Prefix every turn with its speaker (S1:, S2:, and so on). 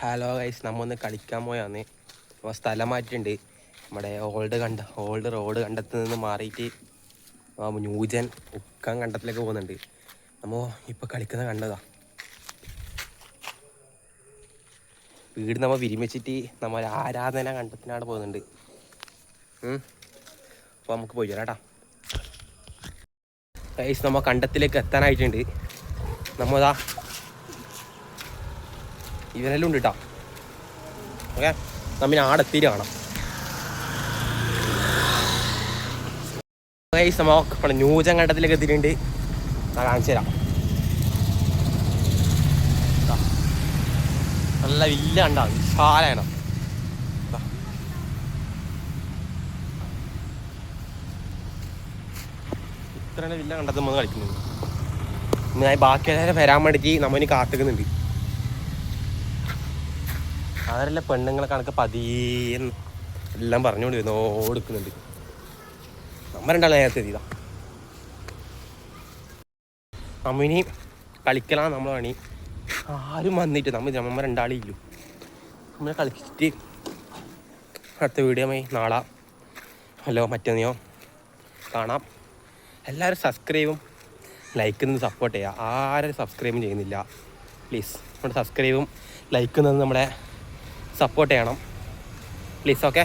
S1: Hello guys, നമ്മ ഒന്ന് കളിക്കാൻ പോയാന്ന്. അപ്പോൾ സ്ഥലം മാറ്റിയിട്ടുണ്ട്. നമ്മുടെ ഓൾഡ് റോഡ് കണ്ടത്തിൽ നിന്ന് മാറിയിട്ട് ന്യൂജൻ ഉക്കാൻ കണ്ടത്തിലേക്ക് പോകുന്നുണ്ട്. നമ്മൾ ഇപ്പോൾ കളിക്കുന്ന കണ്ടതാ. വീട് നമ്മൾ വിരിമിച്ചിട്ട് നമ്മൾ ആരാധന കണ്ടത്തിനാണ് പോകുന്നുണ്ട്. അപ്പോൾ നമുക്ക് പോയി തരാം കേട്ടോ. ഗൈസ്, നമ്മൾ കണ്ടത്തിലേക്ക് എത്താനായിട്ടുണ്ട്. നമ്മതാ ഇവനെല്ലാം ഉണ്ട് കേട്ടോ. ഓക്കെ, നമ്മിനെ ആടെത്തിയിട്ട് കാണാം. ഗൈസ്, നമ്മൾ ന്യൂജൻ കണ്ടത്തിലേക്ക് എത്തിയിട്ടുണ്ട്. ഞാൻ കാണിച്ചു തരാം. നല്ല വില്ല കണ്ടാ, വിശാലാണ്. ഇത്രയാണ് വില്ല കണ്ടത് നമ്മൾ കളിക്കുന്നത്. ഞാൻ ബാക്കി എല്ലാവരും വരാൻ വേണ്ടിയിട്ട് നമ്മിന് കാത്തിക്കുന്നുണ്ട്. അവരെല്ലാം പെണ്ണുങ്ങളെ കണക്ക് പതിയെ എല്ലാം പറഞ്ഞുകൊണ്ട് വരുന്നു, ഓടുക്കുന്നുണ്ട്. നമ്മ രണ്ടാളെ നേരത്തെ എത്തിയതാ. നമ്മിനി കളിക്കലാണ് നമ്മളെ പണി. ആരും വന്നിട്ട് നമ്മ രണ്ടാളേ ഇല്ലു. നമ്മളെ കളിച്ചിട്ട് അടുത്ത വീഡിയോമായി നാളെ ഹലോ മറ്റന്നെയോ കാണാം. എല്ലാവരും സബ്സ്ക്രൈബും ലൈക്കും സപ്പോർട്ട് ചെയ്യുക. ആരും സബ്സ്ക്രൈബും ചെയ്യുന്നില്ല. പ്ലീസ് നമ്മുടെ സബ്സ്ക്രൈബും ലൈക്കും നമ്മളെ സപ്പോർട്ട് ചെയ്യണം പ്ലീസ്. ഓക്കെ.